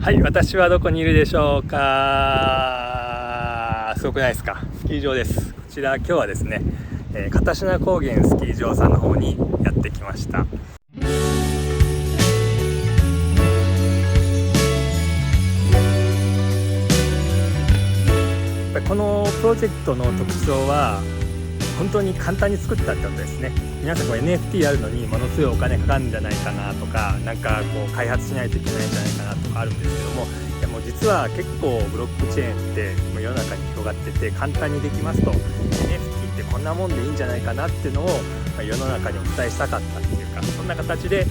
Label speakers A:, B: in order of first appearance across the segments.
A: はい、私はどこにいるでしょうか。すごくないですか。スキー場です。こちら今日はですね、片品高原スキー場さんの方にやってきました。やっぱりこのプロジェクトの特徴は本当に簡単に作ったってことですね。皆さんNFT あるのにものすごいお金かかるんじゃないかなとか、なんか開発しないといけないんじゃないかなとかあるんですけども、いやもう実は結構ブロックチェーンって世の中に広がってて簡単にできますと、 NFT ってこんなもんでいいんじゃないかなっていうのを世の中にお伝えしたかったっていうか、そんな形で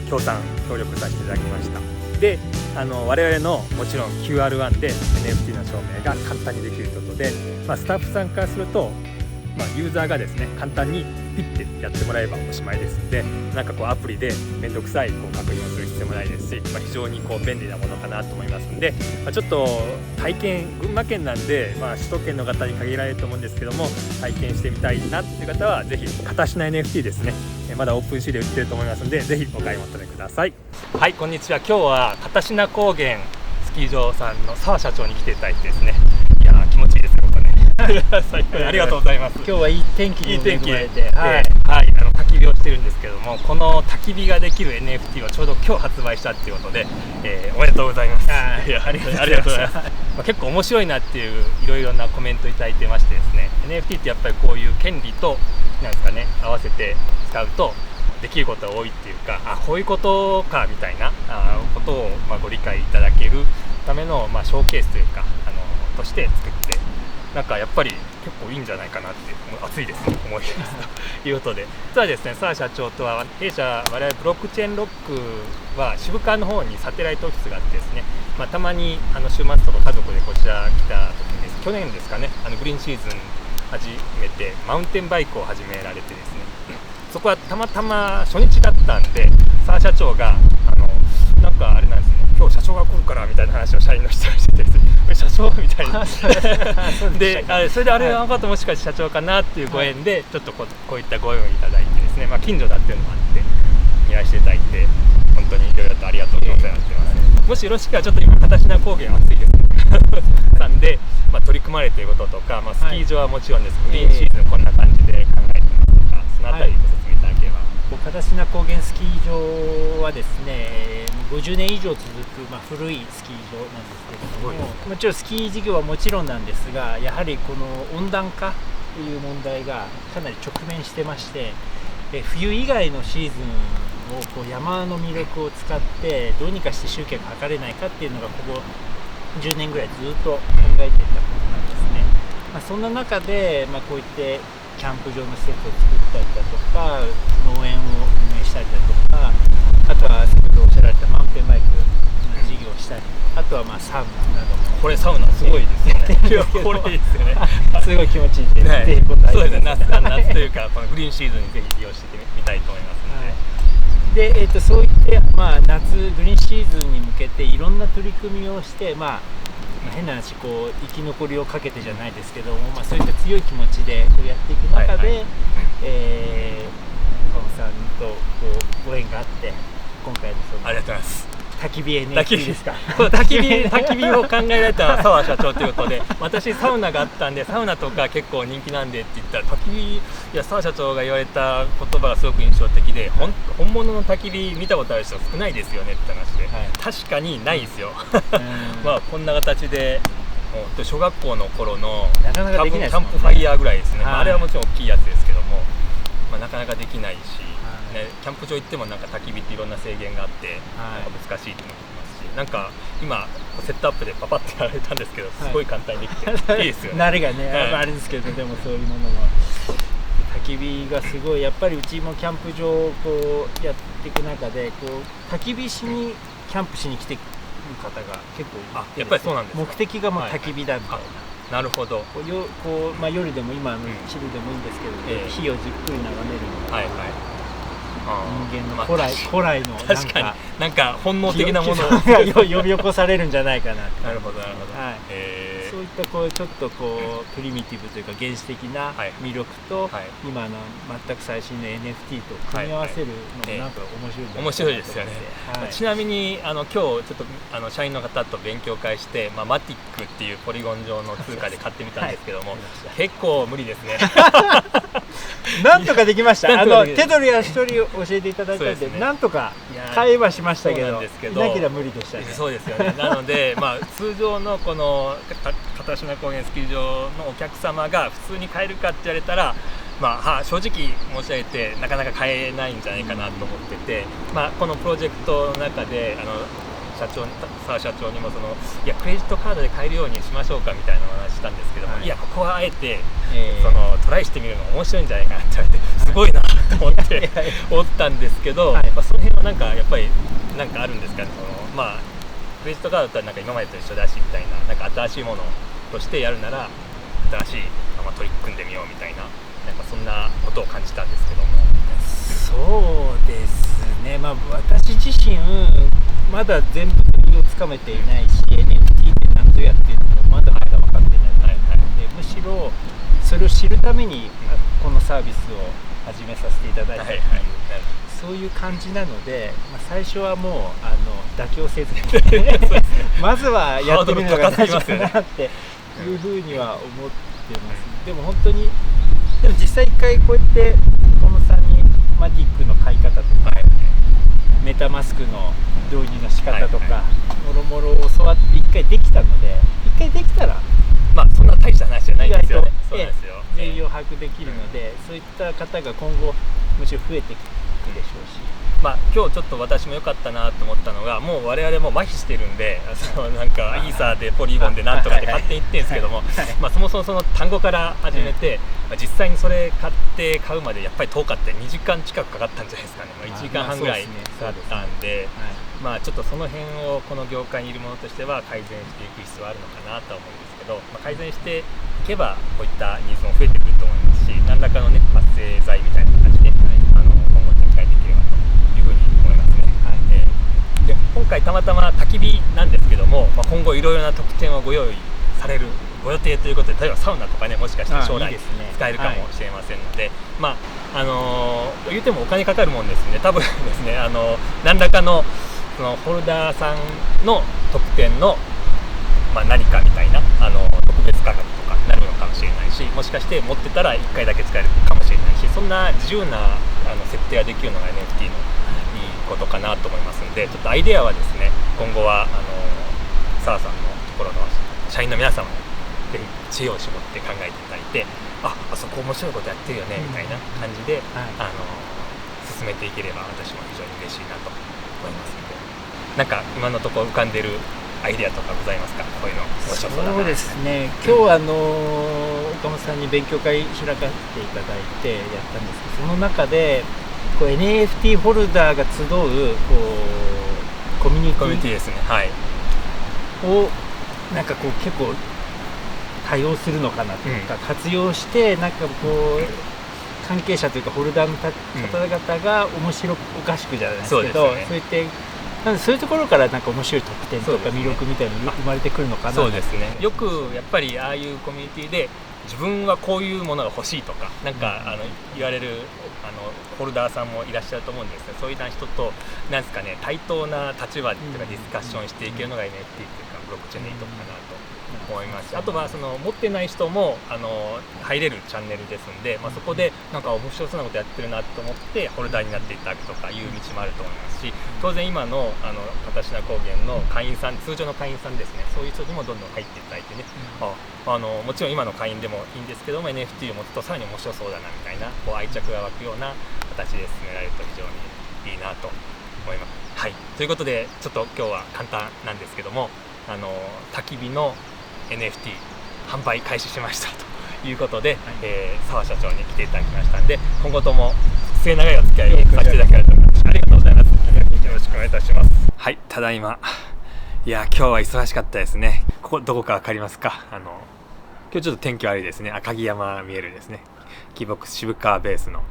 A: 協力させていただきました。で我々のもちろん QR1 で NFT の証明が簡単にできるということで、スタッフさんからするとユーザーがですね簡単にピッてやってもらえばおしまいですので、なんかアプリでめんどくさい確認をする必要もないですし、非常に便利なものかなと思いますので、ちょっと体験、群馬県なんで、首都圏の方に限られると思うんですけども、体験してみたいなっていう方はぜひ片品 NFT ですね、まだオープンシーで売ってると思いますので、ぜひお買い求めください。はい、こんにちは。今日は片品高原スキー場さんの澤社長に来ていただいてですね、いや気持ちいいですよここね。最高にありがとうございます。
B: 今日はいい天気に恵まれて、
A: はい、焚き火をしてるんですけども、この焚き火ができる NFT をちょうど今日発売したっていうことで、おめでとうございます。いやありがとうございます。結構面白いなっていういろいろなコメントいただいてましてですね、 NFT ってやっぱりこういう権利となんですかね、合わせて使うとできることが多いっていうか、こういうことかみたいなことをご理解いただけるためのショーケースというかとして作って、なんかやっぱり結構いいんじゃないかなって熱いですね思いますということで、実はですね澤社長とは弊社我々ブロックチェーンロックは渋川の方にサテライトオフィスがあってですね、たまに週末とか家族でこちら来た時にです、去年ですかね、グリーンシーズン始めてマウンテンバイクを始められてですね、そこはたまたま初日だったんで、澤社長がなんかあれなんですね、今日社長が来るからみたいな話を社員の人がしてて、社長みたいなで、それであれはもしかして社長かなっていうご縁でちょっとこういったご用意いただいてですね、近所だっていうのもあっていらしていただいて、本当にいろいろとありがとうございます。もしよろしければちょっと今片品高原暑いですねなんで、取り組まれていることとか、スキー場はもちろんです、グリーンシーズンこんな感じで考えてますとか、そのあたりご説明いただければ。
B: 片品高原スキー場はですね、50年以上続く、古いスキー場なんですけれども、もちろんスキー事業はもちろんなんですが、やはりこの温暖化という問題がかなり直面してまして、冬以外のシーズンを山の魅力を使ってどうにかして集客を図れないかっていうのがここ10年ぐらいずっと考えていたことなんですね。そんな中で、こういってキャンプ場の施設を作ったりだとか、農園を運営したりだとか、あとは先ほどおっしゃられたマウンテンバイクの事業をしたり、あとはサウナなども。
A: これサウナすごいですよね。これいいですよね。
B: すごい気持ちいいっていうこと
A: そうですね。夏というかこのグリーンシーズンにぜひ利用してみたいと思いますので。
B: で、そういって夏グリーンシーズンに向けていろんな取り組みをして、変な話生き残りをかけてじゃないですけども、そういった強い気持ちでやっていく中で、岡本さんとご縁があって、今回の
A: ありがとうございます。
B: 焚き火 NFT ですか。
A: 焚き火を考えられた澤社長ということで、私サウナがあったんで、サウナとか結構人気なんでって言ったら、焚き火、いや澤社長が言われた言葉がすごく印象的で、本物の焚き火見たことある人少ないですよねって話で、確かにないですよこんな形で小学校の頃の
B: なかなかできないですもんね。
A: キャンプファイヤーぐらいですね、あれはもちろん大きいやつですけども、なかなかできないし、キャンプ場行っても焚き火っていろんな制限があって、難しいと思いますし、なんか今セットアップでパパってやられたんですけど、すごい簡単にできていいですよね。
B: 慣れがね、あれですけど、でもそういうものが焚き火がすごい、やっぱりうちもキャンプ場をやっていく中で焚き火しにキャンプしに来てる方が結構いて、
A: やっぱりそうなんですか。
B: 目的がもう焚き火だみたいな。
A: なるほど。
B: 夜でも今の昼でもいいんですけど、火をじっくり眺めるのが、人間の古来の
A: 確かになんか本能的なものを
B: 呼び起こされるんじゃないかな。
A: なるほどなるほど。
B: そういったこうちょっとこうプリミティブというか原始的な魅力と、
A: はい、
B: 今の全く最新の NFT と組み合わせるのもなんか面白いんだなと思って、
A: 面白いですよね、はい、ちなみに今日ちょっと社員の方と勉強会して、マティックっていうポリゴン上の通貨で買ってみたんですけども、はい、結構無理ですね
B: なんとかできました。手取り足取り教えていただいたので、なんとか買えはしましたけど、いなければ無理でしたね。
A: そうですよね。なので、通常のこの片品高原スキー場のお客様が普通に買えるかって言われたら、正直申し上げてなかなか買えないんじゃないかなと思ってて、このプロジェクトの中で澤社長にもいやクレジットカードで買えるようにしましょうかみたいな話したんですけども、いやここはあえて、トライしてみるのが面白いんじゃないかなって言われて、すごいなと思って思ったんですけど、その辺はなんかやっぱりなんかあるんですかね。クレジットカードだったらなんか今までと一緒だしみたいな、なんか新しいものとしてやるなら新しい取り組んでみようみたいな、なんかそんなことを感じたんですけども。
B: そうですね、私自身まだ全部振りをつかめていないし、 NFT って何ぞやっていうのもまだまだ分かってないので、むしろそれを知るためにこのサービスを始めさせていただいたという、そういう感じなので、最初はもう妥協せずにまずはやってみるのが大事かなっていうふうには思ってます。でも本当に実際一回こうやって小野さんにマティックの買い方とか、メタマスクの導入の仕方とか、もろもろ教わって一回できたので、一回できたら
A: そんな大した話じゃないんですよね。
B: 重要把握できるので、そういった方が今後むしろ増えていくでしょうし、
A: 今日ちょっと私も良かったなと思ったのが、もう我々も麻痺してるんで、なんかイーサーでポリゴンでなんとかで勝手に言ってるんですけども、そもそもその単語から始めて、実際にそれ買うまでやっぱり遠かって2時間近くかかったんじゃないですかね。1時間半ぐらいかかったんで、ちょっとその辺をこの業界にいるものとしては改善していく必要はあるのかなと思うんですけど、改善していけばこういったニーズも増えてくると思いますし、何らかのね活性剤みたいな感じで、今後展開できればというふうに思いますね。で今回たまたま焚き火なんですけども、今後いろいろな特典をご用意されるご予定ということで、例えばサウナとかね、もしかして将来使えるかもしれませんので、言うてもお金かかるもんですね。多分ですね、何らかのそのホルダーさんの特典の何かみたいな特別価格とかなるのかもしれないし、もしかして持ってたら1回だけ使えるかもしれないし、そんな自由な設定ができるのが NFT のいいことかなと思いますので、ちょっとアイデアはですね、今後は澤さんのところの社員の皆様にぜひ知恵を絞って考えていただいて、あそこ面白いことやってるよねみたいな感じで、進めていければ私も非常に嬉しいなと思いますので、なんか今のところ浮かんでるアイデアとかございますか？こういうの面白そうだな。
B: そうですね、今日岡本さんに勉強会開かせていただいてやったんですけど、その中でNFT ホルダーが集うコミュニティ
A: ですね、
B: をなんか結構多用するのかなというか、活用してなんか関係者というかホルダーの方々が面白おかしくじゃないですけど、そういうところからなんか面白い特典とか魅力みたいなのが生まれてくるのかな。
A: そうですね。よくやっぱりああいうコミュニティで自分はこういうものが欲しいとかなんか言われるホルダーさんもいらっしゃると思うんですけど、そういう人となんですかね、対等な立場でディスカッションしていけるのが NFT っていうかブロックチェーンのいいとこかなと思いますし、あとは持ってない人も入れるチャンネルですんで、そこでなんか面白そうなことやってるなと思ってホルダーになっていただくとかいう道もあると思いますし、当然今の片品高原の会員さん、通常の会員さんですね、そういう人にもどんどん入っていただいてね、もちろん今の会員でもいいんですけども NFT を持つとさらに面白そうだなみたいな愛着が湧くような形で進められると非常にいいなと思います。ということでちょっと今日は簡単なんですけども、焚き火の NFT 販売開始しましたということで、澤社長に来ていただきましたので、今後とも末永いお付き合いをさせていただければと思います。ありがとうございます。よろしくお願いいたします。ただいま。いや今日は忙しかったですね。ここどこか分かりますか？今日ちょっと天気悪いですね。赤城山見えるですね、木ボックス渋川ベースの、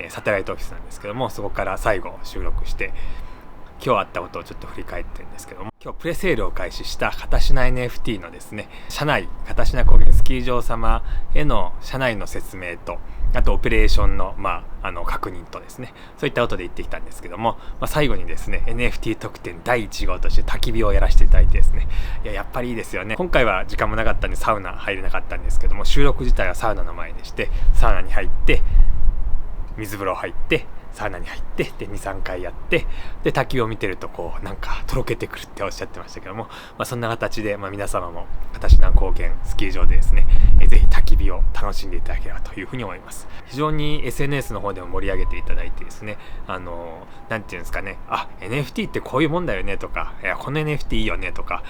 A: サテライトオフィスなんですけども、そこから最後収録して今日あったことをちょっと振り返ってるんですけども、今日プレセールを開始した片品 NFT のですね、社内片品高原スキー場様への社内の説明と、あとオペレーションの、確認とですね、そういったことで行ってきたんですけども、最後にですね NFT 特典第1号として焚き火をやらせていただいてですね、やっぱりいいですよね。今回は時間もなかったんでサウナ入れなかったんですけども、収録自体はサウナの前でして、サウナに入って水風呂入ってサウナに入ってで 2,3 回やって、で焚き火を見てるとこうなんかとろけてくるっておっしゃってましたけども、そんな形で、皆様も片品高原スキー場でですね、ぜひ焚き火を楽しんでいただければというふうに思います。非常に SNS の方でも盛り上げていただいてですね、なんていうんですかね、NFT ってこういうもんだよねとか、この NFT いいよねとか、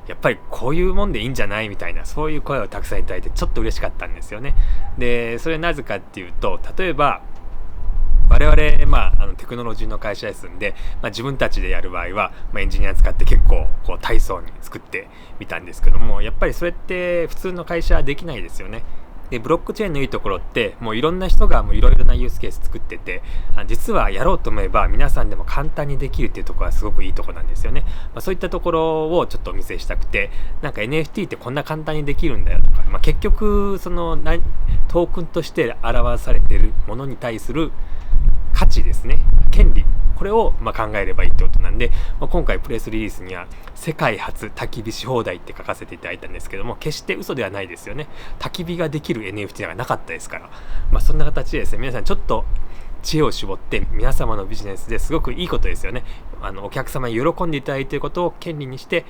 A: やっぱりこういうもんでいいんじゃないみたいな、そういう声をたくさんいただいてちょっと嬉しかったんですよね。でそれなぜかっていうと、例えば我々、テクノロジーの会社ですんで、自分たちでやる場合は、エンジニア使って結構こう大層に作ってみたんですけども、やっぱりそれって普通の会社はできないですよね。でブロックチェーンのいいところって、もういろんな人がいろいろなユースケース作ってて、実はやろうと思えば皆さんでも簡単にできるっていうところはすごくいいところなんですよね。そういったところをちょっとお見せしたくて、なんか NFT ってこんな簡単にできるんだよとか、結局そのトークンとして表されているものに対する価値ですね、権利、これを考えればいいってことなんで、今回プレスリリースには世界初焚き火し放題って書かせていただいたんですけども、決して嘘ではないですよね。焚き火ができる NFT がなかったですから、そんな形でですね、皆さんちょっと知恵を絞って皆様のビジネスですごくいいことですよね。お客様に喜んでいただいていることを権利にして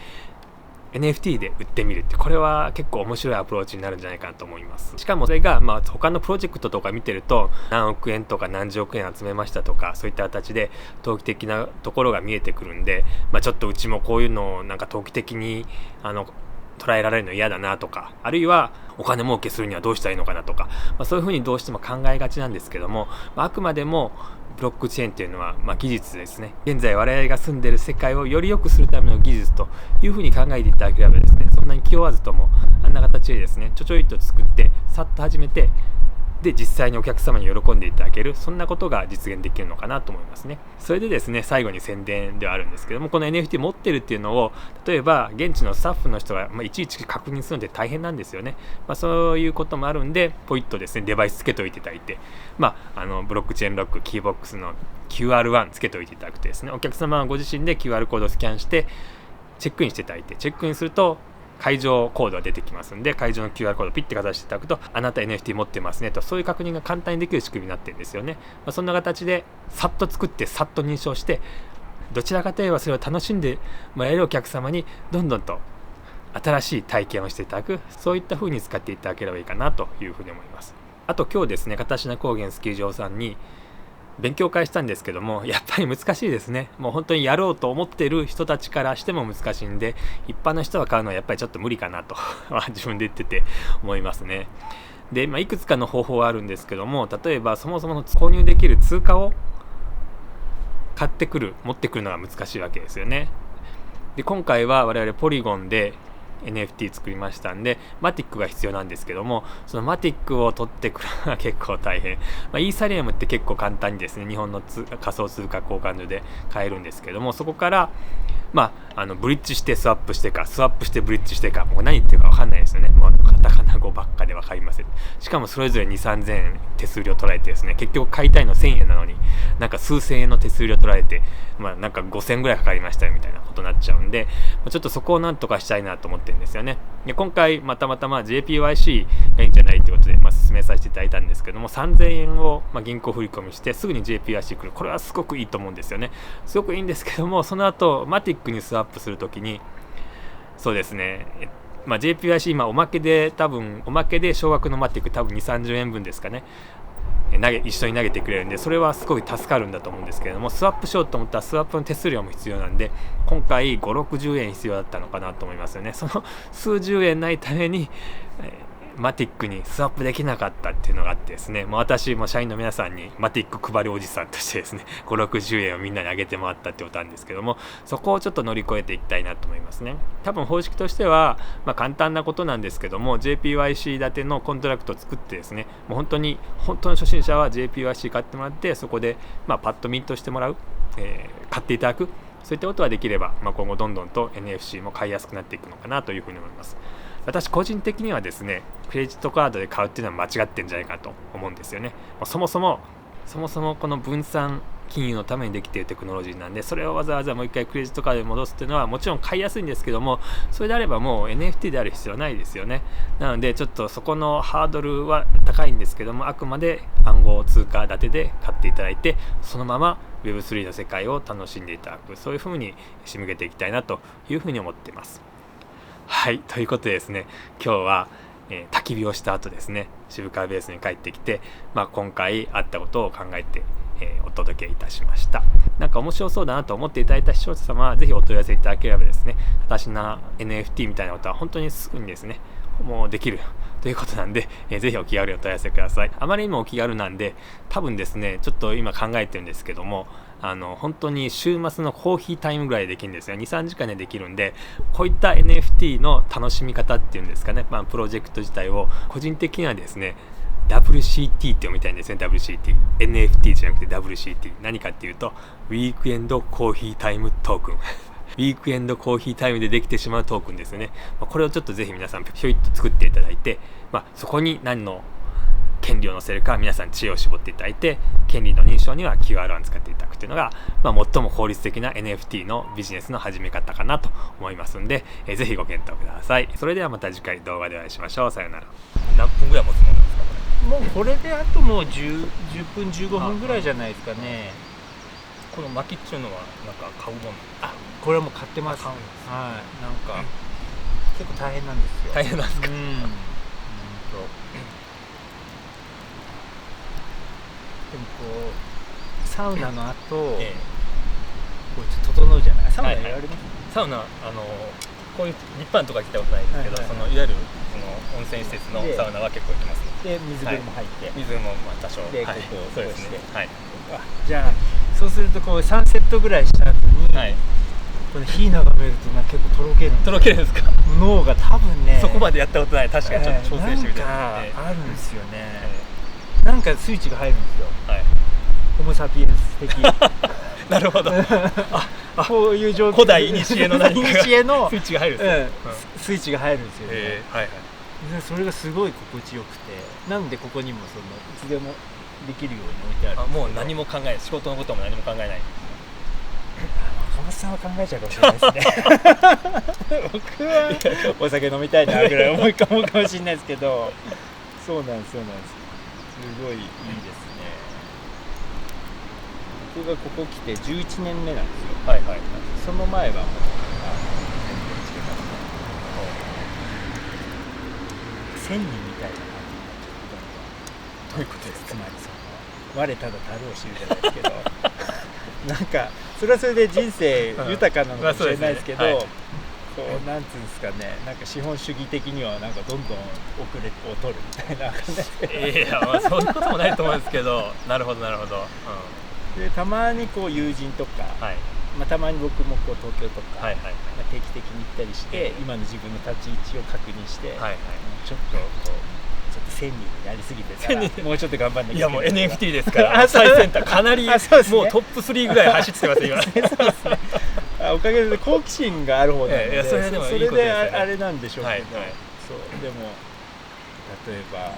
A: NFT で売ってみるって、これは結構面白いアプローチになるんじゃないかなと思います。しかもそれが他のプロジェクトとか見てると、何億円とか何十億円集めましたとか、そういった形で投機的なところが見えてくるんで、ちょっとうちもこういうのをなんか投機的に捉えられるの嫌だなとか、あるいはお金儲けするにはどうしたらいいのかなとか、そういうふうにどうしても考えがちなんですけども、あくまでもブロックチェーンというのは、技術ですね。現在我々が住んでいる世界をより良くするための技術というふうに考えていただければですね、そんなに気負わずともあんな形でですね、ちょいと作ってさっと始めて、で実際にお客様に喜んでいただける、そんなことが実現できるのかなと思いますね。それでですね、最後に宣伝ではあるんですけども、この NFT 持ってるっていうのを例えば現地のスタッフの人がいちいち確認するので大変なんですよね。そういうこともあるんで、ポイッとですねデバイスつけておいていただいて、ブロックチェーンロックキーボックスの QR1 つけておいていただくとですね、お客様はご自身で QR コードをスキャンしてチェックインしていただいて、チェックインすると会場コードが出てきますんで、会場の QR コードをピッてかざしていただくと、あなた NFT 持ってますねと、そういう確認が簡単にできる仕組みになってるんですよね。そんな形でさっと作ってさっと認証して、どちらかといえばそれを楽しんでもらえるお客様にどんどんと新しい体験をしていただく、そういった風に使っていただければいいかなというふうに思います。あと今日ですね、片品高原スキー場さんに勉強会したんですけども、やっぱり難しいですね。もう本当にやろうと思っている人たちからしても難しいんで、一般の人が買うのはやっぱりちょっと無理かなと自分で言ってて思いますね。で、いくつかの方法はあるんですけども、例えばそもそもの購入できる通貨を買ってくる、持ってくるのが難しいわけですよね。で、今回は我々ポリゴンでNFT 作りましたんで、マティックが必要なんですけども、そのマティックを取ってくるのは結構大変。イーサリアムって結構簡単にですね、日本の仮想通貨交換所で買えるんですけども、そこからブリッジしてスワップしてか、スワップしてブリッジしてか、もう何言ってるか分かんないですよね。もうカタカナ語ばっかで分かりません。しかもそれぞれ 2,3000 円手数料取られてですね、結局買いたいの1000円なのになんか数千円の手数料取られて、なんか5000円ぐらいかかりましたよみたいなことになっちゃうんで、ちょっとそこをなんとかしたいなと思ってるんですよね。で、今回たまたま JPYC がいいんじゃないということで、進めさせていただいたんですけども、3000円を銀行振り込みしてすぐに JPYC 来る、これはすごくいいと思うんですよね。すごくいいんですけども、その後マティックにスワップするときに、そうですね、JPYC 今おまけで少額のマティック多分 2,30 円分ですかね、一緒に投げてくれるんで、それはすごい助かるんだと思うんですけれども、スワップしようと思ったらスワップの手数料も必要なんで、今回5、60円必要だったのかなと思いますよね。その数十円ないために、マティックにスワップできなかったっていうのがあってですね、私も社員の皆さんにマティック配るおじさんとしてですね、5、60円をみんなにあげてもらったってことなんですけども、そこをちょっと乗り越えていきたいなと思いますね。多分方式としては、簡単なことなんですけども、 JPYC 建てのコントラクトを作ってですね、もう本当の初心者は JPYC 買ってもらって、そこでパッとミントしてもらう、買っていただく、そういったことができれば、今後どんどんと NFC も買いやすくなっていくのかなというふうに思います。私個人的にはですね、クレジットカードで買うっていうのは間違ってんじゃないかと思うんですよね。そもそもこの分散金融のためにできているテクノロジーなんで、それをわざわざもう一回クレジットカードに戻すっていうのはもちろん買いやすいんですけども、それであればもう NFT である必要はないですよね。なのでちょっとそこのハードルは高いんですけども、あくまで暗号通貨建てで買っていただいて、そのまま Web3 の世界を楽しんでいただく、そういうふうに仕向けていきたいなというふうに思っています。はい、ということでですね、今日は焚き火をした後ですね、渋川ベースに帰ってきて、今回あったことを考えてお届けいたしました。なんか面白そうだなと思っていただいた視聴者様はぜひお問い合わせいただければですね、私の NFT みたいなことは本当にすぐにですねもうできるということなんで、ぜひお気軽にお問い合わせください。あまりにもお気軽なんで、多分ですねちょっと今考えてるんですけども、本当に週末のコーヒータイムぐらいでできるんですよ。 2,3 時間でできるんで、こういった NFT の楽しみ方っていうんですかね、プロジェクト自体を個人的にはですねWCT って読みたいんですね。 WCT、NFT じゃなくて WCT、 何かっていうとウィークエンドコーヒータイムトークンウィークエンドコーヒータイムでできてしまうトークンですね。これをちょっとぜひ皆さんひょいっと作っていただいて、そこに何の権利を載せるか皆さん知恵を絞っていただいて、権利の認証には QR を使っていただくというのが、最も効率的な NFT のビジネスの始め方かなと思いますんで、ぜひご検討ください。それではまた次回動画でお会いしましょう。さようなら。何分ぐらい持つものなんですかこれ。
B: もうこれであともう 10分15分ぐらいじゃないですかね。
A: この薪っていうのはなんか買うもの？
B: これはもう買ってます。
A: 買うんです。
B: はい、なんか結構大変なんですよ。
A: 大変なんですか？
B: でもこうサウナの後、こうちょっと整うじゃない。サウナやられます？
A: サウナこういう立派なとか聞いたことないですけど、いわゆるその温泉施設のサウナは結構行きますね。
B: で水風呂も入って、
A: 水も多少
B: でここ
A: そうですね。
B: じゃあそうするとこう3セットぐらいした後に、この火眺めると結構とろけるんです。
A: とろけるんですか？
B: 脳が多分ね、
A: そこまでやったことない。確かにちょっと調整してみたいな。
B: あるんですよね。なんかスイッチが入るんですよ。ホモサピエンス的。
A: なるほど。
B: こういう状況。
A: 古代古の何かがスイッチが入るんです。
B: スイッチが入るんですよね。
A: はいはい。
B: それがすごい心地よくて、なんでここにもいつでもできるように置いてある。
A: もう何も考えない。仕事のことも何も考えない。
B: 岡本さんは考えちゃうかもしれないですね。僕はお酒飲みたいなぐらい思うかもしれないですけど、そうなんです。すごいいいですね。僕がここ来て11年目なんですよ。その前はもう1000人みたいな感じになっちゃう。どういうことですか？つまり我ただ樽を知るじゃないですけどなんかそれはそれで人生豊かなのかもしれないですけど、こうなんつうんですかね、なんか資本主義的にはなんかどんどん遅れを取るみたいな感じで、
A: いやそんなこともないと思うんですけど、なるほど、
B: でたまにこう友人とか、たまに僕もこう東京とか、定期的に行ったりして、今の自分の立ち位置を確認して、ちょっと1000人になりすぎてたらもうちょっと頑張んなきゃいけない。いやもう NFT ですから最先端かなりもうトップ3ぐらい走ってます今。そうですね。おかげで好奇心がある方なんで、それであれなんでしょうけど、そうでも例えば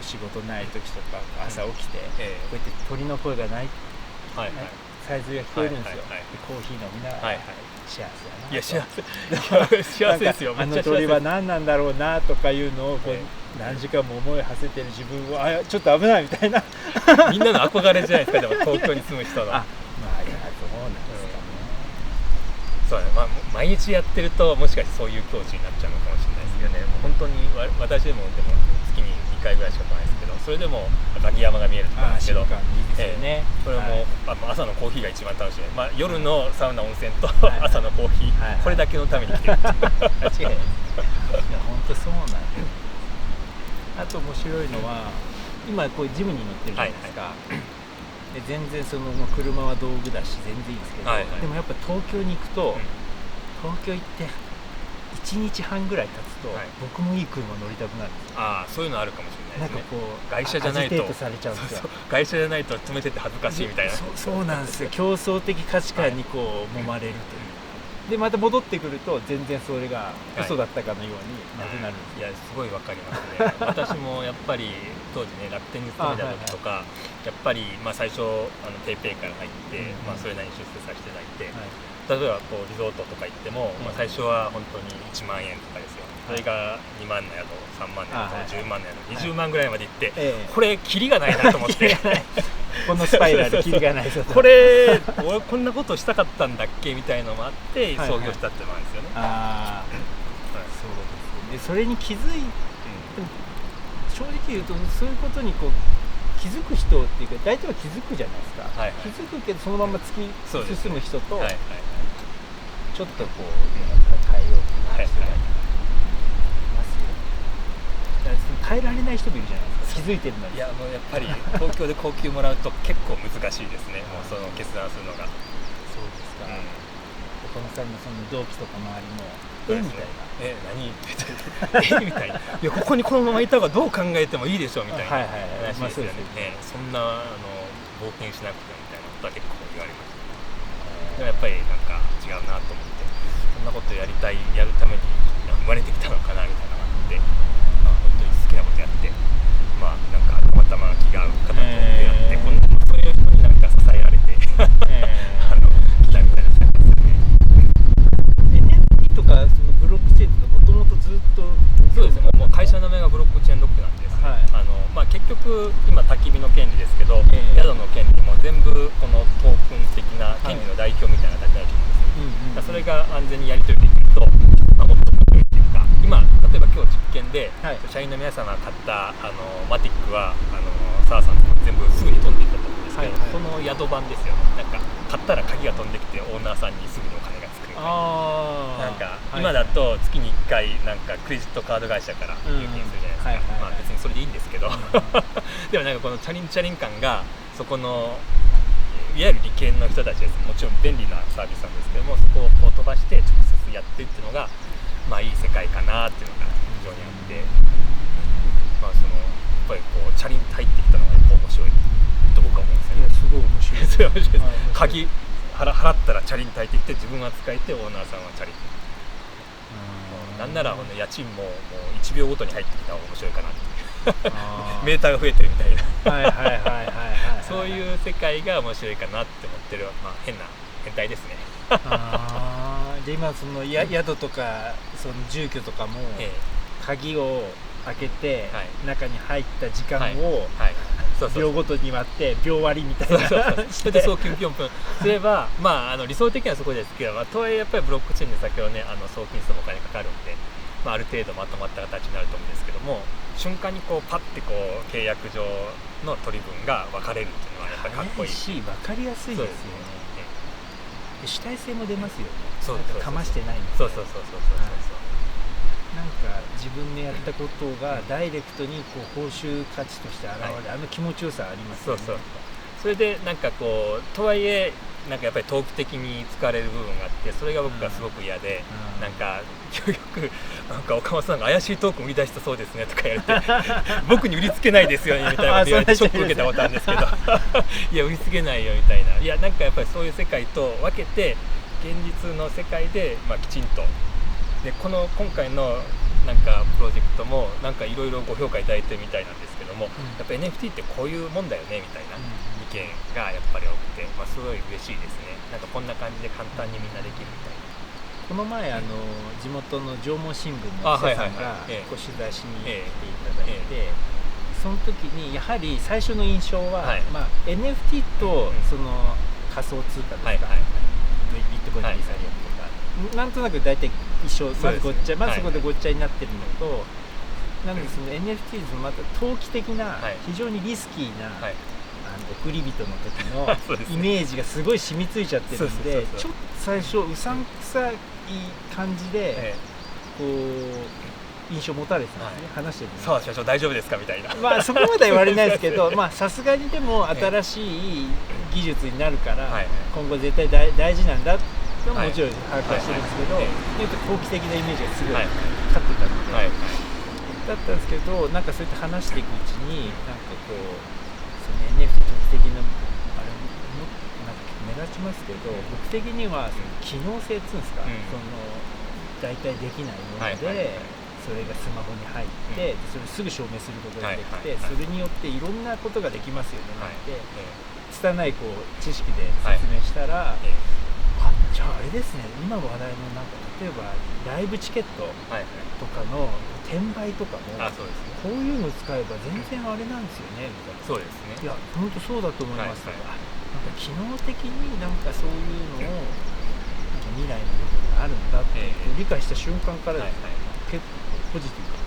B: 仕事ない時とか朝起きてこうやって鳥の声がないさえずりが聞こえるんですよ。コーヒー飲みながら幸せやな。いや幸せですよ。あの鳥は何なんだろうなとかいうのを何時間も思い馳せてる自分をちょっと危ないみたいな。
A: みんなの憧れじゃないですか。でも東京に住む人の。
B: いやそうなんですかね。
A: そうね。毎日やってるともしかしてそういう境地になっちゃうのかもしれないですけどね。本当に私でも月に2回ぐらいしか来ないですけど、それでも滝山が見えるところなんですけど、それも朝のコーヒーが一番楽しい。夜のサウナ温泉と朝のコーヒー、これだけのために来てる。間違いない。いや
B: 本当そうなんです。あと面白いのは今こうジムに乗ってるじゃないですか。で全然車は道具だし全然いいんですけど、でもやっぱ東京に行くと、東京行って1日半ぐらい経つと、
A: はい
B: 僕もいい車乗りたくなるんですよ。
A: ああそういうのあるかもしれなですね。
B: ないんかこう
A: 外車じゃないと
B: アジテートされちゃうんですよ。
A: 外車じゃないと止めてて恥ずかしいみたいな。
B: そうなんですよ。競争的価値観にこう揉まれるという、でまた戻ってくると全然それが嘘だったかのようになくなるんですよ。
A: いやすごいわかりますね。私もやっぱり当時ね楽天に勤めた時とか、やっぱりまあ最初ペイペイから入って、まあそれなりに出世させていただいて、例えばこうリゾートとか行っても、まあ最初は本当に1万円とかですよ。それが2万の宿、3万の宿、10万の宿、20万ぐらいまで行って、これキリがないなと思って。
B: このスパイラルキリがないぞ。
A: これ俺こんなことしたかったんだっけみたいのもあって創業したってのもあるんですよね。
B: ああ、そうですね。でそれに気づい、正直言うとそういうことにこう気づく人っていうか大体は気づくじゃないですか。気づくけどそのまま突き進む人と、ちょっとこう変えようっていう人がいますよ。変えられない人もいるじゃないですか。気づいてるのに。
A: いやもうやっぱり東京で高級もらうと結構難しいですね。もうその決断するのが。
B: そうですか。岡本さんのその同期とか周りもみたいな。
A: 何みたいな。いやここにこのままいた方がどう考えてもいいでしょうみたいな話ですよね。そんな冒険しなくてもみたいなことは結構言われました。でもやっぱりなんか違うなと思って、そんなことやるために生まれてきたのかなみたいなのがあって、本当に好きなことやって、まあなんかたまたま気が合う方と出会って、そういう人になんか支えられて来たみたいな感じですね。
B: NFT とかそのブロックチェーンってもともとずっと
A: そうですね。もう会社の名前がブロックチェーンロックなんです。まあ結局今焚き火の権利ですけど、宿の権利も全部このトークン的な権利の代表みたいな形になると思うんですよ。それが安全にやり取りできると、もっと面白いっていうか、今例えば今日実験で、社員の皆様が買ったマティックは澤さんとか全部すぐに飛んでいったと思うんですけど、この宿版ですよね。なんか買ったら鍵が飛んできてオーナーさんにすぐにお金がつくみたいな。なんか今だと月に1回なんかクレジットカード会社から入金するじゃないですか。まあ別にそれでいいんですけど、でもなんかこのチャリンチャリン感がそこのいわゆる利権の人たちです。もちろん便利なサービスなんですけども、そこをこう飛ばして直接やっていくっていうのがまあいい世界かなっていうのが非常にあって、まあそのやっぱりこうチャリンと入ってきたのがやっぱ面白いと僕は思うんですよね。
B: すごい面白い。
A: すごい面白いです。鍵払ったらチャリンと入ってきて、自分は使えてオーナーさんはチャリン。なんならこの家賃も1秒ごとに入ってきた方が面白いかなっていうメーターが増えてるみたいな、そういう世界が面白いかなって思ってる、まあ変態ですね。
B: で今その宿とかその住居とかも鍵を開けて中に入った時間を秒ごとに割って秒割りみたいな、
A: それで送金ぴょんぴょんすればまあ理想的にはそこですけど、とはいえやっぱりブロックチェーンで先ほどね送金するお金かかるんで、ある程度まとまった形になると思うんですけども、瞬間にこうパッてこう契約上の取り分が分かれるっていうのはやっぱりかっこいい
B: し、分かりやすいですよね。主体性も出ますよね。かましてないみたいな。なんか自分でやったことがダイレクトにこう報酬価値として現れる、気持ちよさありますよね。
A: それでなんかこうとはいえなんかやっぱりトーク的に使われる部分があって、それが僕がすごく嫌で、なんかよくなんか岡本さんが怪しいトークを売り出したそうですねとか言われて僕に売りつけないですよねみたいなこと言われてショック受けたことあるんですけどいや売りつけないよみたいな、いやなんかやっぱりそういう世界と分けて現実の世界できちんとで、今回のなんかプロジェクトもなんかいろいろご評価いただいてるみたいなんですけども、やっぱ NFT ってこういうもんだよねみたいな意見がやっぱり多くて、すごい嬉しいですね。なんかこんな感じで簡単にみんなできるみたいな。
B: この前地元の縄文新聞の記者さんがご取材しに来ていただいて、その時にやはり最初の印象は、NFT とその仮想通貨ですか、ビットコイン、イーサリアムとかなんとなく大体一緒、まずそこでごっちゃになってるのと、なのでその NFT のまた投機的な非常にリスキーな送り人の時のイメージがすごい染みついちゃってるんで、ちょっと最初うさんくさい感じでこう印象持たれてたんですね、話してるんです。
A: さあ社長大丈夫ですかみたいな、
B: そこまでは言われないですけどさすがにでも新しい技術になるから、今後絶対大事なんだってももちろん把握はしてるんですけど、投機的なイメージがすごい
A: はい
B: 勝ってたので、
A: はい
B: だったんですけど、なんかそうやって話していくうちになんかこうその NFT 投機的なあれもなんか目立ちますけど、僕的にはその機能性っつうんですか、その大体できないもので、それがスマホに入って、それをすぐ証明することができて、それによっていろんなことができますよねって、拙いこう知識で説明したら、あ、じゃああれですね、今話題のなんか例えばライブチケットとかの転売とかも、こういうの使えば全然あれなんですよねみたいな。
A: そうですね。
B: いや本当そうだと思いますとか、なんか機能的になんかそういうのをなんか未来の部分があるんだって理解した瞬間からですね、結構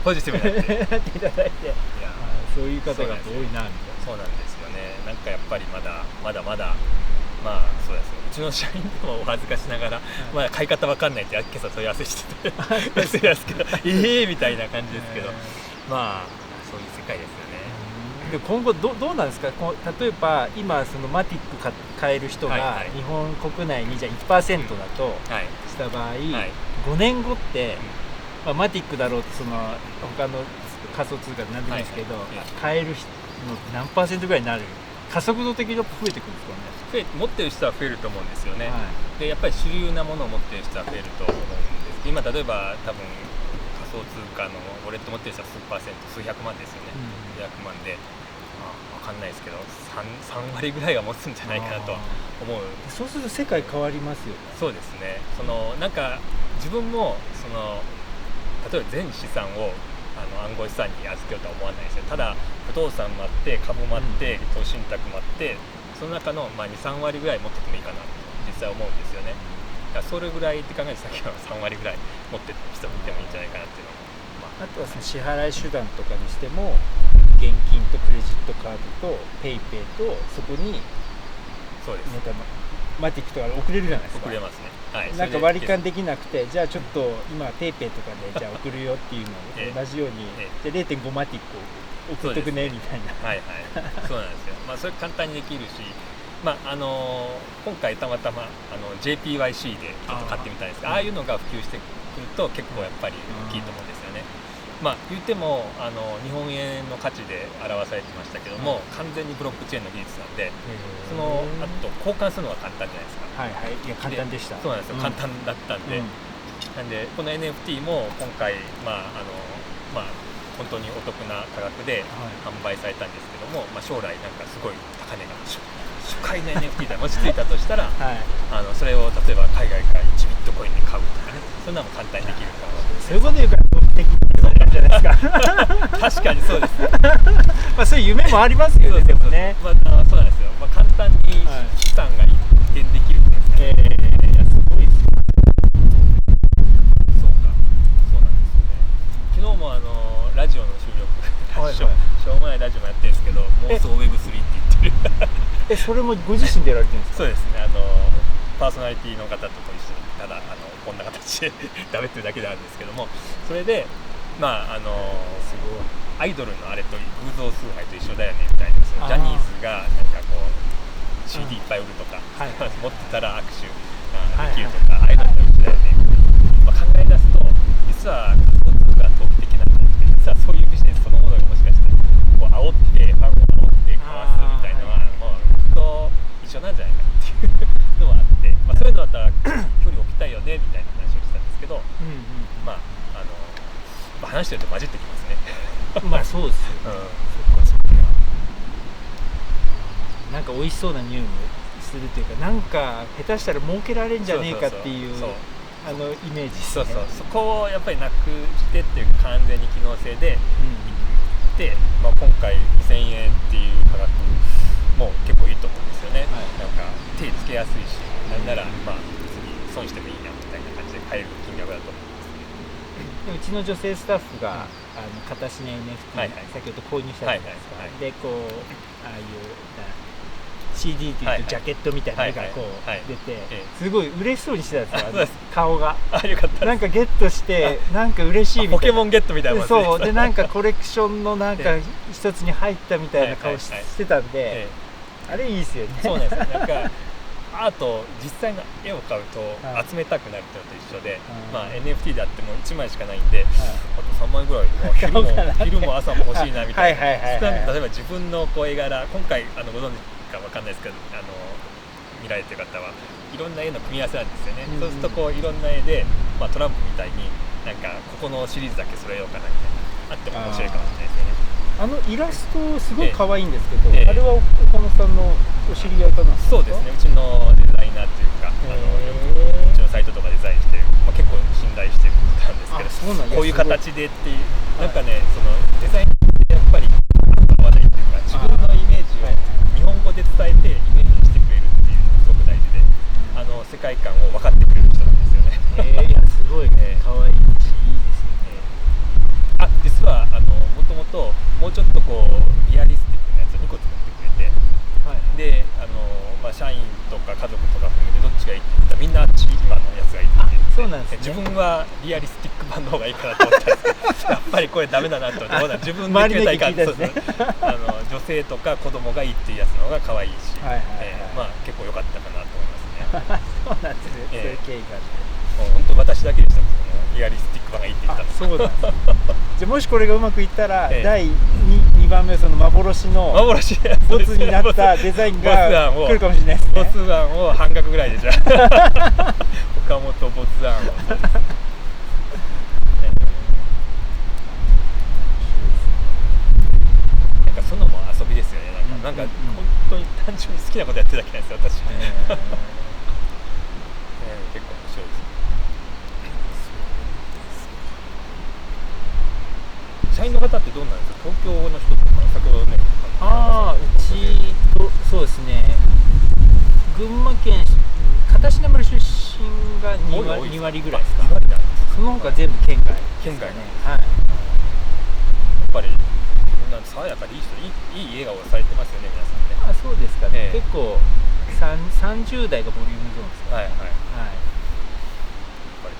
B: ポジティブになっていただいて、そういう方が多いなみたいな。
A: そうなんですよね。なんかやっぱりまだまだまあそうですね、うちの社員でもお恥ずかしながら、まだ買い方わかんないって今朝問い合わせしててそうですけどみたいな感じですけど、まあそういう世界ですよね。
B: で今後どうなんですか。例えば今そのマティック買える人が日本国内にじゃあ 1% だとした場合、5年後って、マティックだろうとその他の仮想通貨なんでもいいですけど、買える人の何%ぐらいになる、加速度的に増えてくるんですかね。
A: 持ってる人は増えると思うんですよね。でやっぱり主流なものを持ってる人は増えると思うんです。今例えば多分仮想通貨のウォレット持ってる人は数%、数百万ですよね。数百万で、分かんないですけど 3割ぐらいは持つんじゃないかなと思う。
B: そうすると世界変わりますよね。
A: そうですね。なんか自分も例えば全資産を暗号資産に預けようとは思わないですよ。ただ不動産もあって株もあって、投資信託もあって、その中の2、3割ぐらい持っててもいいかなと実際思うんですよね。だからそれぐらいって考えてさっきは3割ぐらい持ってる人もいてもいいんじゃないかなっていうのも、
B: あとはその支払い手段とかにしても現金とクレジットカードとペイペイとそこに
A: そうです
B: マティックとか送れるじゃないですか。
A: 送れますね。
B: なんか割り勘できなくて、じゃあちょっと今ペイペイとかでじゃあ送るよっていうのと同じように、じゃあ 0.5 マティックを送っとくねみたいな。
A: そうなんですよ。それ簡単にできるし、今回たまたまJPYC でちょっと買ってみたんですが、ああいうのが普及してくると結構やっぱり大きいと思うんですよね。言っても日本円の価値で表されてましたけども、完全にブロックチェーンの技術なんで、あと交換するのが簡単じゃないですか。
B: いや簡単でした。
A: そうなんですよ。簡単だったんで、なんでこの NFT も今回本当にお得な価格で販売されたんですけども、将来なんかすごい高値が初回の NFT でもしついたとしたら、それを例えば海外から1ビットコインで買うとかね、そんなのも簡単にできるかもしれない。
B: そういうこと言うから目的ってそうなんじゃないですか。
A: 確かにそうです。
B: そういう夢もありますよね。でもね。
A: そうなんですよ。簡単に資産が一転できるんですね。
B: すごいですよ。
A: そうなんですよね。昨日もラジオの収録、しょうもないラジオもやってるんですけど、妄想 Web3 って言ってる。
B: それもご自身でやられてるんですか。
A: そうですね。パーソナリティの方と一緒に、ただこんな形でダメっていうだけであるんですけども、それですごいアイドルのあれと偶像崇拝と一緒だよねみたいな、そのジャニーズがなんかこう CD いっぱい売るとか、持ってたら握手ができるとか、アイドルと一緒だよねって考え出すと、実は交通が投機的なんじゃなくて、実はそういうビジネスそのものがもしかしてこう煽ってファンを煽ってかわすみたいなのはもう本当一緒なんじゃないかっていうのはあって、そういうのだったら距離を置きたいよねみたいな話をしたんですけど、話してると混じってきますね。
B: そうですよ。なんか美味しそうな匂いもするというか、なんか下手したら儲けられんじゃねえかっていうイメージですね。
A: そこをやっぱりなくしてっていう完全に機能性でいって、今回2000円っていう価格も結構いいと思うんですよね。なんか手つけやすいし、なんなら別に損してもいいなみたいな感じで買える金額だと思うんですけど。
B: うちの女性スタッフが形に NFT、先ほど購入したじゃないですか。でこうああいうCD っていうとジャケットみたいなのがこう出て、すごい嬉しそうにしてたんですよ。顔がなんかゲットしてなんか嬉しいみたいな、
A: ポケモンゲットみたいな。
B: そうで、なんかコレクションのなんか一つに入ったみたいな顔してたんで、あれいいですよね。
A: そうなんですよ。なんかアート実際の絵を買うと集めたくなるっていうのと一緒で、まあ、NFT であっても1枚しかないんで、あと3枚ぐらい、昼も朝も欲しいなみたいな。例えば自分のこう絵柄、今回ご存知かわかんないですけど、見られてる方はいろんな絵の組み合わせなんですよね。そうするとこういろんな絵で、まあ、トランプみたいになんかここのシリーズだけ揃えようかなみたいなあっても面白いかもしれないですよね。
B: イラストすごい可愛いんですけど、あれは岡野さんのお知り合いかなんですか？
A: そうですね、うちのデザイナーというかうちのサイトとかデザインしてる、まあ、結構信頼してる方なんですけど、こういう形でっていうなんかね、そのデザインってやっぱり合わないっていうか、自分のイメージを日本語で伝えてイメージにしてくれるっていうのがすごく大事で、世界観を分かってくれる人なんですよね。
B: いやすごい可愛いしいいですね。
A: 実はもともともうちょっとこうリアリスティックなやつを2個作ってくれて、でまあ、社員とか家族とか含めてどっちがいいって言ったらみんな今のやつがいいって言って、
B: そうなんですね。
A: 自分はリアリスティック版の方がいいかなと思ったんですけどやっぱりこれダメだなと思って自分で決めたいから、女性とか子供がいいっていうやつの方が可愛いし、まあ結構良かったかなと思いますね。
B: そうなんですね。そういう経緯があって。
A: 本当私だけでしたもんね。リアリスティック版がいいって言ったんです。
B: そうなんです。じゃあもしこれがうまくいったら、第 2番目その幻のボツになったデザインが来るかもしれないですね。
A: ボツ案を半額ぐらいでじゃあ岡本ボツ案をなんかそのも遊びですよね。なんか本当に単純に好きなことやってるだけなんですよ私。結構面白いです。社員の方ってどうなんですか？東京の人とか先ほどね。
B: うちとそうですね。群馬県片品村出身が2割ぐらいですか。その他全部県外。
A: 県外ね。
B: はい。やっ
A: ぱりみんな爽やかでいい人、いい笑顔をされてますよね皆さんね。
B: そうですかね。結構30代がボリュームゾーンですか。
A: はい。やっぱり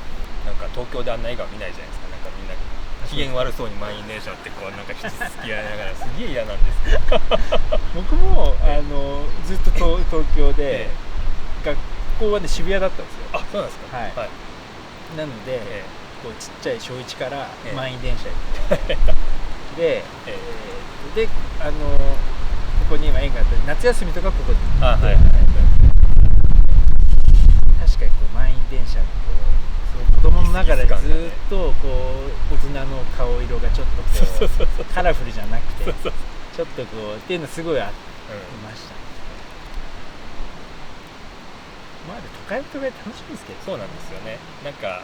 A: なんか東京であんな笑顔見ないじゃないですか。なんかみんな機嫌悪そうに満員電車ってこうなんかひつつき合いながらすげえ嫌なんですけど
B: 僕もずっと東京で、学校はね渋谷だったんですよ。
A: そうなんですか。
B: はい。なので、こうちっちゃい小1から満員電車行ってで、ここに今園があって夏休みとかここに行って、確かにこう満員電車子供の中でずっとこう大人の顔色がちょっとこうカラフルじゃなくてちょっとこうっていうのすごいありました。まあ都会楽しいですけど。
A: そうなんですよね。なんか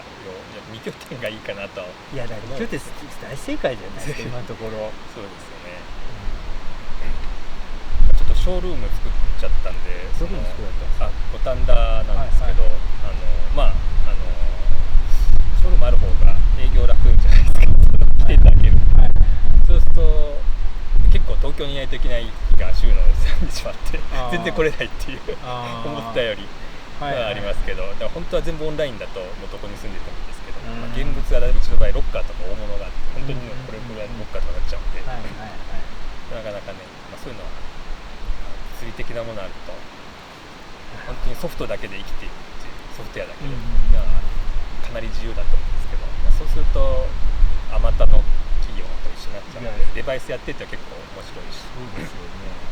A: 2拠点がいいかなと。
B: いやだから2拠点大正解じゃないですか今のところ。
A: そうですよね。ちょっとショールーム作っちゃったんで、五反田なんですけど、まあショールームある方が営業楽じゃないですか。来ていただける。そうすると結構東京にいないといけない日が週の3日もあって全然来れないっていう思ったよりはありますけど、だから本当は全部オンラインだともうどこに住んでてもいいんですけど、現物はうちの場合ロッカーとか大物があって本当にこれぐらいのロッカーとかになっちゃうんで、なかなかね、そういうのは物理的なものあると本当にソフトだけで生きていくっていうソフトウェアだけでかなり自由だと思うんですけど、そうするとあまたの企業と一緒になっちゃうのでデバイスやってって結構面白いし。
B: そうですよね。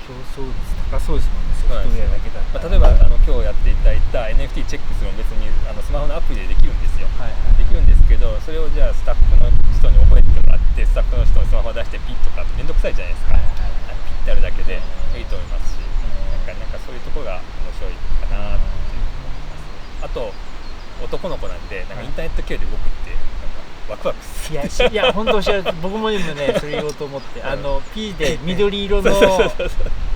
B: 競争率高そうですもんね、ソフトウェアだけだったら。
A: 例えば今日やっていただいた NFT チェックするの別にスマホのアプリでできるんですよ。できるんですけど、それをじゃあスタッフの人に覚えてもらってスタッフの人のスマホを出してピッとかめんどくさいじゃないですか。ピッてあるだけでいいと思いますし、なんかそういうところが面白いかなって思います。あと男の子なんでなんかインターネット系で動くってなんかワクワクする。
B: いや本当おっしゃる。僕も今ねそれ言おうと思って、P で緑色の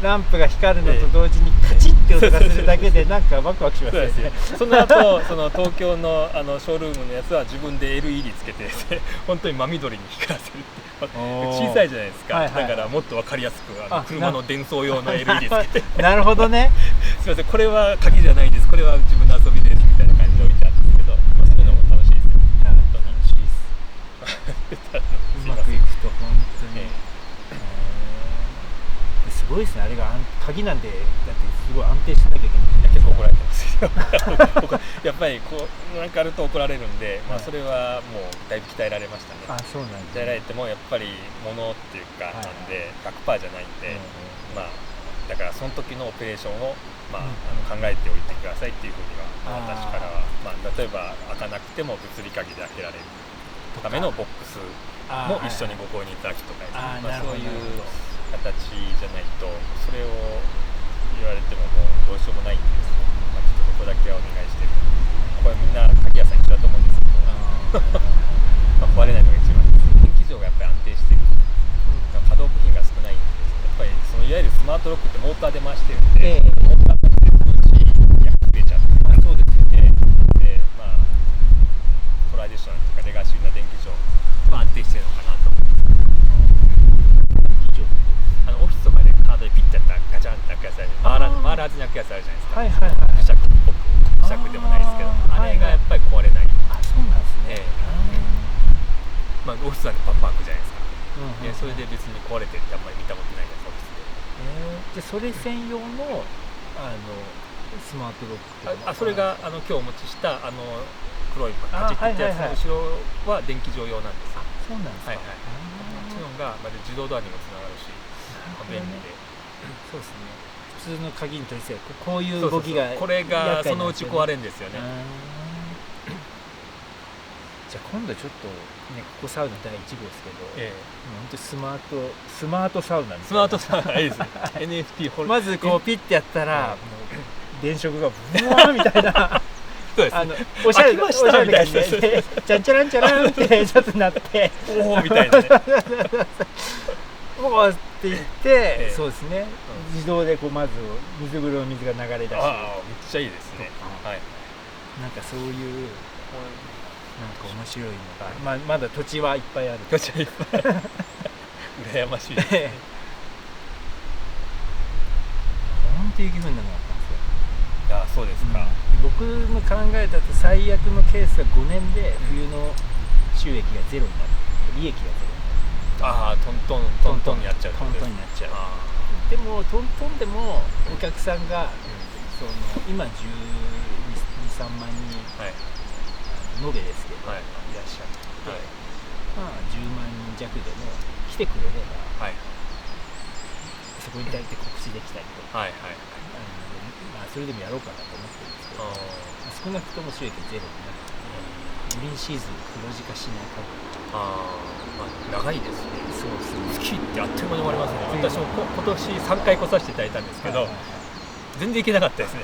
B: ランプが光るのと同時にカチッって音がするだけでなんかワクワクしますね。
A: その後その東京のショールームのやつは自分で LED つけて本当に真緑に光らせるって小さいじゃないですか。だからもっと分かりやすく車の伝送用の LED つけて
B: なるほどね。
A: すみません、これは鍵じゃないです、これは自分の遊びですみたいな感じで置いてあるんですけど、そういうのも楽しいです。
B: 本当に楽しいですうまくいくと本当に、すごいですね。あれが鍵なんでだってすごい安定してなきゃいけない。
A: 結やっぱりこうなんかあると怒られるんで、まあ、
B: はい
A: それはもうだいぶ鍛えられましたね。
B: あ、そうなんです
A: 鍛えられてもやっぱり物っていうか
B: はい
A: なんで 100% じゃないんで、まあだからその時のオペレーションを、まあ考えておいてくださいっていうふうには私からは、まあ、例えば開かなくても物理鍵で開けられるためのボックスも一緒にご購入いただくとかですね、まあ、そういう形じゃないとそれを言われてももうどうしようもないんですよ、まあ、ちょっとここだけはお願いしてる。これみんな鍵屋さん一緒だと思うんですけどまあ壊れないのが一番です。電気錠がやっぱり安定している、可動部品が少ないんですよ。やっぱりそのいわゆるスマートロックってモーターで回してるんで、モーターでそのうち焼き増えちゃって、そうですよね。で、まあトラディショナルとかレガシーな電気錠、まあ、安定してるのかなと。オフィスとかでカードでピッてやったらガチャンって開くやつある、回るはずに開くやつあるじゃないですか。磁石っぽく、磁石でもないですけど、あれがやっぱり壊れない。
B: あ、そうなんですね。
A: まあオフィスなんでバンバン開くじゃないですか。それで別に壊れてってあんまり見たことないです、オフィスで。
B: でそれ専用のスマートロック
A: それが今日お持ちした黒いカチッてやつの後ろは電気錠用なんです。
B: そうなんですか。
A: はいはい。もちろんがまで自動ドアにもつながるし、便利で。
B: そうですね。普通の鍵に取り付けこういう動きが
A: これがそのうち壊れるんですよね。
B: じゃあ今度ちょっとね、ここサウナ第1号ですけど、本当にスマートサウナです。
A: スマートサウナいいですね。NFT ホル
B: まずこうピッてやったら、もう電飾がブワーみたいな。そうですね。おしゃれな感じで、チャンチャランチャランってちょっとなって、
A: おおみたいなね。
B: もうって言って、そうですね。自動でこうまず水風呂の水が流れ出して、めっ
A: ちゃいいですね。はい。
B: なんかそういうなんか面白いのが、まだ土地はいっぱいある。
A: 土地はいっぱい。羨ましいですね。
B: なんていう気分なのがあったんですよ。
A: そうですか。
B: 僕の考えたと最悪のケースは5年で冬の収益がゼロになる、利益がゼロになる。トントンになっちゃう。トントンになっちゃう。でもトントンでもお客さんが今12、13万人延べですけどいらっしゃって、まあ10万人弱でも来てくれればそこに対して告知できたりとか、まあそれでもやろうかなと思ってるんですけど、少なくとも収益ゼロになるので、グリーンシーズン黒字化しない限り。
A: 長いですね。
B: そうですね。
A: スキーってあっという間に終わりますね。私も今年3回来させていただいたんですけど、全然行けなかったですね。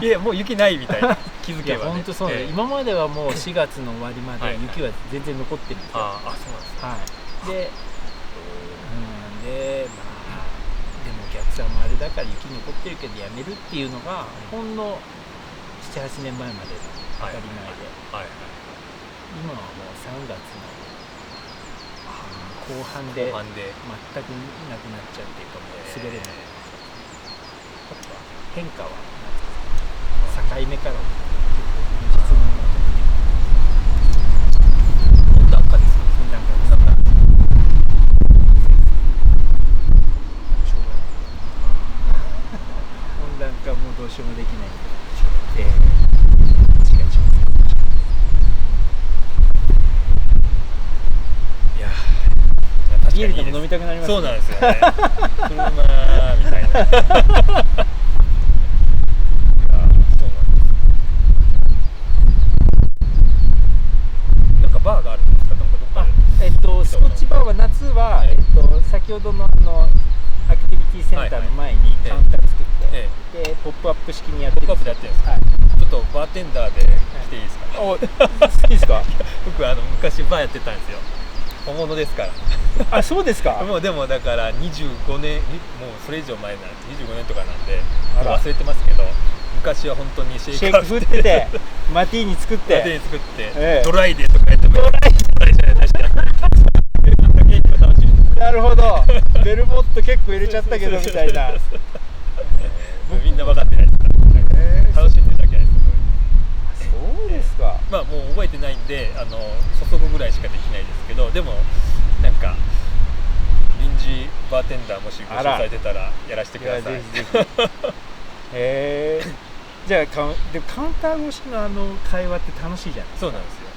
A: いやもう雪ないみたいな気づけばね。
B: 本当そうね。今まではもう4月の終わりまで雪は全然残ってるんですよ。
A: そうなんです
B: ね。で、まあでもお客さんもあれだから雪残ってるけどやめるっていうのがほんの7、8年前までの当たり前で、今はもう3月の後半で全くなくなっちゃうっていうか、もう滑れない。変化は境目から結構
A: 温暖化ですか？
B: 温暖化温暖化もどうしようもできないんで、違う。
A: いや
B: ビールでも飲みたくなりますね。
A: そうなんですよね。車みたいな。バーがあるんですか？
B: スコッチバーは夏は、先ほどのアクティビティセンターの前にカウンター作って、でポップアップ式にやってるんです。
A: ポップアップでやってるんですか？ちょっとバーテンダーで来ていいですか？
B: 好きですか？
A: 僕昔バーやってたんですよ。本物ですから。
B: そうですか？
A: もうでもだから25年、もうそれ以上前なんで25年とかなんで忘れてますけど、昔は本当にシェイカー
B: 振っててマティーニ作って
A: ドライでとかやってもドライじゃない、確か
B: なるほど。ベルボット結構入れちゃったけどみたいな。
A: みんな分かってないですから楽しんでるだけです。
B: そうですか。
A: まあもう覚えてないんで注ぐぐらいしかできないですけど、でもなんか臨時バーテンダーもしご紹介されてたらやらせてください。
B: ぜひぜひ。じゃあでもカウンター越しの会話って楽しいじゃないですか。
A: そうなんですよ
B: ね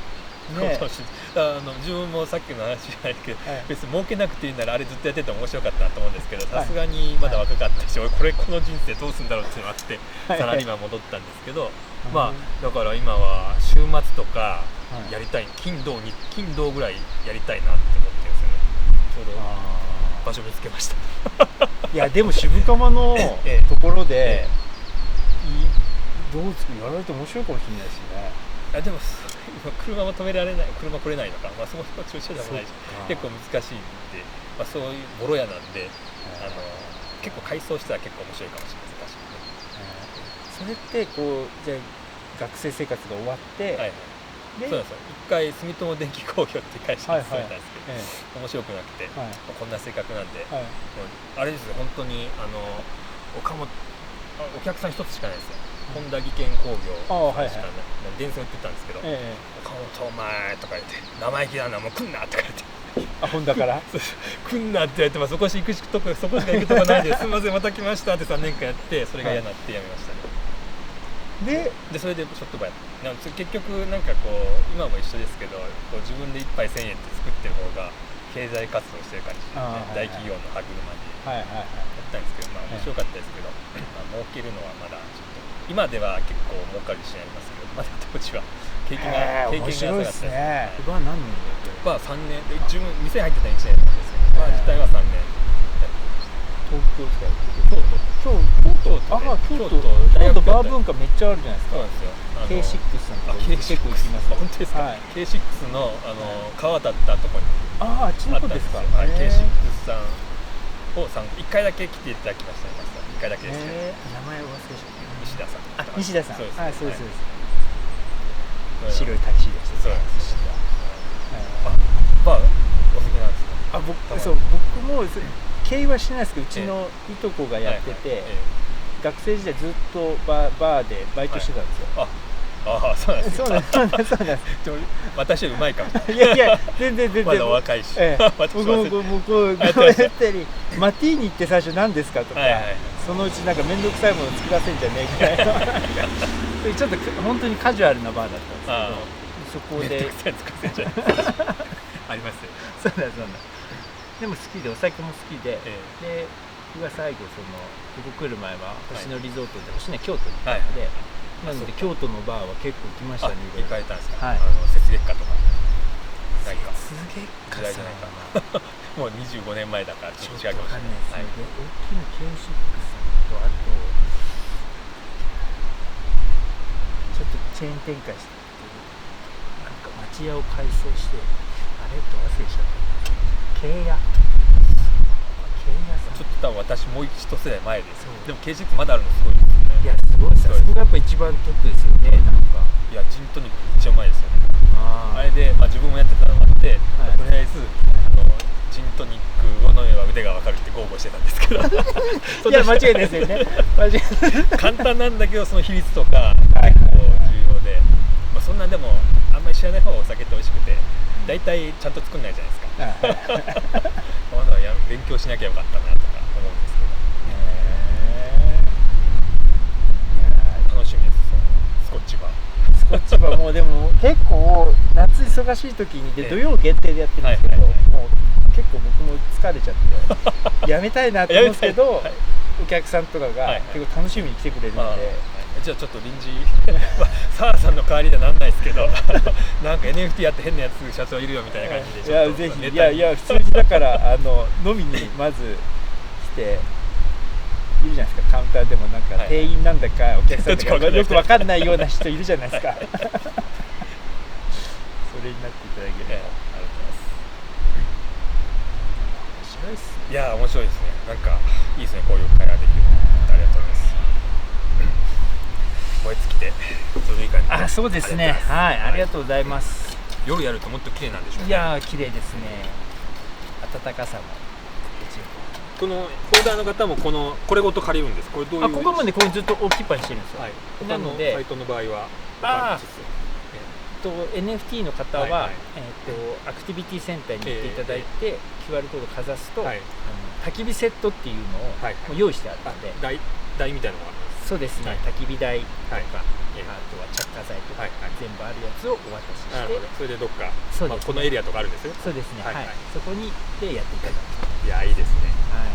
A: 自分もさっきの話じゃないけど、
B: はい
A: 別に儲けなくていいならあれずっとやってても面白かったなと思うんですけど、さすがにまだ若かったし、俺この人生どうするんだろうっていうのがあって
B: はい
A: サラリーマン戻ったんですけど、まあだから今は週末とかやりたい、金土ぐらいやりたいなって思ってるんですよね。ちょうど場所見つけました
B: いやでも渋釜の
A: ええ
B: ところで、どうですか、やられて面白いかもしれないですね。
A: でも今車も止められない、車来れないのか、そもそも駐車場もないし結構難しいんで、そういうボロ屋なんで、結構改装したら結構面白いかもしれないです。確かにね。
B: それってこうじゃあ学生生活が終わって、
A: はいはい、そうなんですよ。一回住友電機工業って会社に勤めたんですけど、面白くなくて、こんな性格なんで、もうあれですよ、本当にお客さん一つしかないですよ。本田技研工業しかない、電線売ってたんですけど、岡本お前とか言って生意気だな、もう来んなとか言って
B: 本田から
A: 来んなって言われて、そこしか行くとこないんですいませんまた来ましたって3年間やって、それが嫌になって辞めましたね。でそれでショットバーやって結局なんかこう今も一緒ですけど、こう自分で1杯1000円って作ってる方が経済活動してる感じで、大企業の歯車でやったんですけど、面白かったですけど、儲けるのはまだちょっと今では結構儲かる自信ありますけど、まだ当時は経験が浅かったですね。
B: バー何年だっけ？
A: バー3年で、自分店入ってた1年なんですけど、バー自体は3年やってました。
B: 東京ですか？京都バー文化めっちゃあるじゃないですか。
A: そうなんですよ。
B: K6 さんとか結構行きます。
A: 本当ですか？ K6 の川だったところに
B: あっちの子ですか？
A: K6 さんを1回だけ来ていただきました。1回だけですね。
B: 名前を忘れちゃった。
A: 西田さん。
B: そうです。白いタキシードして。
A: そうなんです。バーお好きなんですか？
B: 僕も経営はしてないですけど、うちのいとこがやってて、学生時代ずっとバーでバイトしてたんですよ。
A: そうなんです。
B: そうなんです。
A: 私はうまいかも。
B: いや全然
A: まだお若いし。
B: 僕もこうやったり、マティーニって最初何ですかとか、そのうちなんか面倒くさいもの作らせんじゃねえみたいなちょっと本当にカジュアルなバーだったんですけど、そこで
A: ありますよ。
B: そうだでも好きで、お酒も好きで、で僕が最後ここ来る前は星野リゾートで、星野京都に行ったので、なので京都のバーは結構来ましたね。
A: 行かれたんですか？
B: はい。
A: 雪月花とかないか。
B: 雪月花
A: 時代じゃないか。もう25年前だからちょっと違うかもしれない。
B: 大きな K6 さんと、あとちょっとチェーン展開してなんか町屋を改装して、あれと忘れちゃった。京屋さん。
A: ちょっと多分私もう一世代前です。でも K6 まだあるのすごいですね。
B: いやすごいです。そこがやっぱ一番トップですよね。なんか
A: いやジントニックめっちゃうまいですよね。あれで自分もやってたのがあって、とりあえずジントニックを飲めば腕が分かるって豪語してたんですけど
B: いや間違いないですよね。
A: 簡単なんだけど、その比率とか結構重要で、そんなんでもあんまり知らない方がお酒って美味しくて、大体ちゃんと作んないじゃないですかまだ勉強しなきゃよかったなとか思うんですけど、楽しみです。スコッチバー。
B: スコッチバーもでも結構夏忙しい時にで、土曜限定でやってるんですけど、もう結構僕も疲れちゃってやめたいなと思うんですけど、お客さんとかが結構楽しみに来てくれるので、
A: じゃあちょっと臨時澤さんの代わりにはなんないですけどなんか NFT やって変なやつ社長いるよみたいな感じで、
B: いやぜひ、いや普通にだから飲みにまず来ているじゃないですか。カウンターでもなんか店員なんだかお客さんだかよく分かんないような人いるじゃないですかそれになっていただければ。ありがとうございます。面白いっすね。
A: いや面白いですね。なんかいいですね、こういう会話できる。ありがとうございます。燃え尽きてちょうどいい感じ。
B: そうですね。はい、ありがとうございます。
A: 夜やるともっと綺麗なんでしょうね。
B: いや綺麗ですね。暖かさも。
A: このホルダーの方もこれごと借りるんです。これどういう？
B: ここまでこれずっと置きっぱにしてるんですよ。
A: なのでサイトの場合は
B: NFT の方はアクティビティセンターに行っていただいて QR コードかざすと焚き火セットっていうのを用意してあるので、
A: 台みたいなのがあります。
B: そうですね、
A: はい
B: 焚き火台とか、
A: はい
B: あとは着火剤とか、
A: はいはい
B: 全部あるやつをお渡しして、
A: なるほど。それでどっか、
B: そうですね
A: このエリアとかあるんですよ。
B: そうですね、
A: はいはい
B: そこに行ってやっていただく。
A: いやいいですね。
B: はい